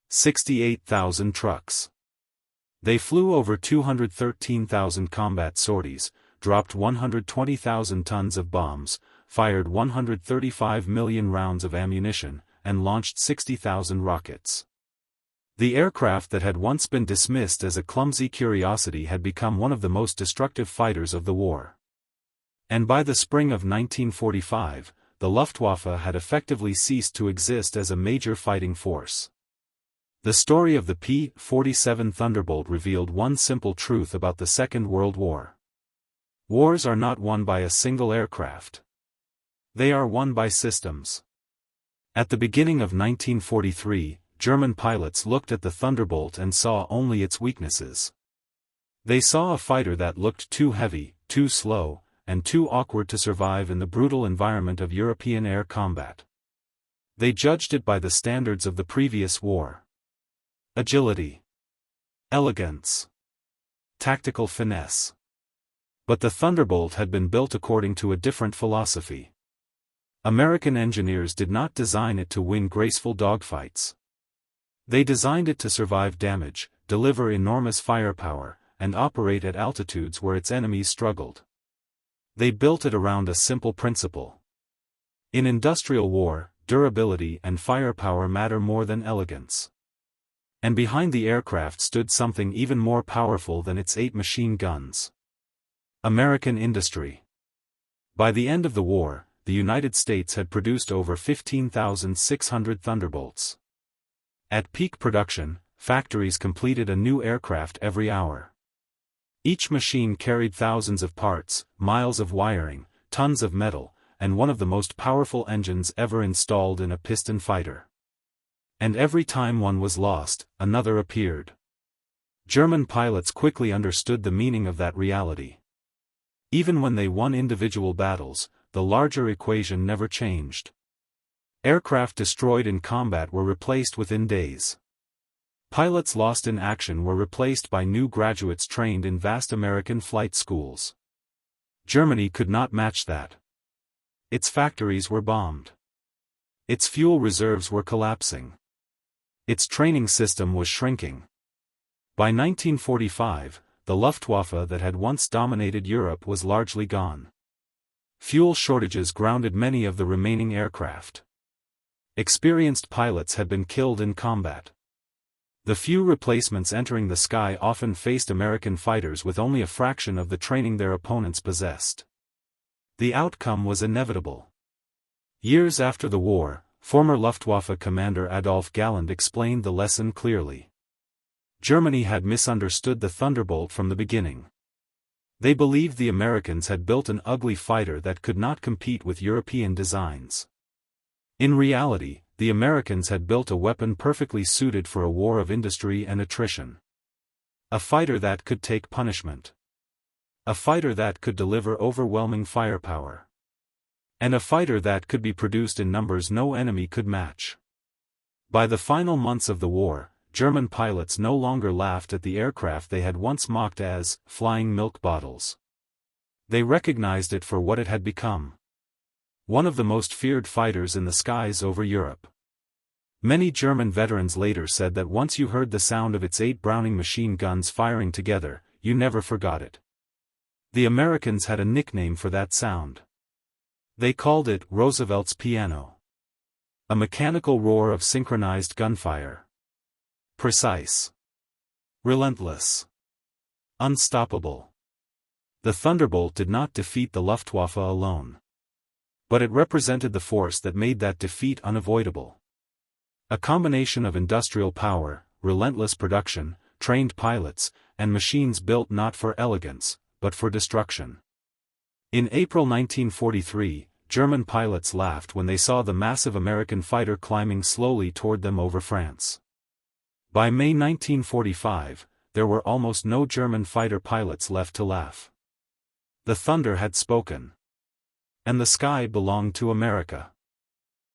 68,000 trucks. They flew over 213,000 combat sorties, dropped 120,000 tons of bombs, fired 135 million rounds of ammunition, and launched 60,000 rockets. The aircraft that had once been dismissed as a clumsy curiosity had become one of the most destructive fighters of the war. And by the spring of 1945, the Luftwaffe had effectively ceased to exist as a major fighting force. The story of the P-47 Thunderbolt revealed one simple truth about the Second World War. Wars are not won by a single aircraft. They are won by systems. At the beginning of 1943, German pilots looked at the Thunderbolt and saw only its weaknesses. They saw a fighter that looked too heavy, too slow, and too awkward to survive in the brutal environment of European air combat. They judged it by the standards of the previous war. Agility, elegance, tactical finesse. But the Thunderbolt had been built according to a different philosophy. American engineers did not design it to win graceful dogfights. They designed it to survive damage, deliver enormous firepower, and operate at altitudes where its enemies struggled. They built it around a simple principle. In industrial war, durability and firepower matter more than elegance. And behind the aircraft stood something even more powerful than its 8 machine guns. American industry. By the end of the war, the United States had produced over 15,600 Thunderbolts. At peak production, factories completed a new aircraft every hour. Each machine carried thousands of parts, miles of wiring, tons of metal, and one of the most powerful engines ever installed in a piston fighter. And every time one was lost, another appeared. German pilots quickly understood the meaning of that reality. Even when they won individual battles, the larger equation never changed. Aircraft destroyed in combat were replaced within days. Pilots lost in action were replaced by new graduates trained in vast American flight schools. Germany could not match that. Its factories were bombed. Its fuel reserves were collapsing. Its training system was shrinking. By 1945, the Luftwaffe that had once dominated Europe was largely gone. Fuel shortages grounded many of the remaining aircraft. Experienced pilots had been killed in combat. The few replacements entering the sky often faced American fighters with only a fraction of the training their opponents possessed. The outcome was inevitable. Years after the war, former Luftwaffe commander Adolf Galland explained the lesson clearly. Germany had misunderstood the Thunderbolt from the beginning. They believed the Americans had built an ugly fighter that could not compete with European designs. In reality, the Americans had built a weapon perfectly suited for a war of industry and attrition. A fighter that could take punishment. A fighter that could deliver overwhelming firepower. And a fighter that could be produced in numbers no enemy could match. By the final months of the war, German pilots no longer laughed at the aircraft they had once mocked as flying milk bottles. They recognized it for what it had become. One of the most feared fighters in the skies over Europe. Many German veterans later said that once you heard the sound of its 8 Browning machine guns firing together, you never forgot it. The Americans had a nickname for that sound. They called it Roosevelt's piano. A mechanical roar of synchronized gunfire. Precise. Relentless. Unstoppable. The Thunderbolt did not defeat the Luftwaffe alone. But it represented the force that made that defeat unavoidable. A combination of industrial power, relentless production, trained pilots, and machines built not for elegance, but for destruction. In April 1943, German pilots laughed when they saw the massive American fighter climbing slowly toward them over France. By May 1945, there were almost no German fighter pilots left to laugh. The thunder had spoken. And the sky belonged to America.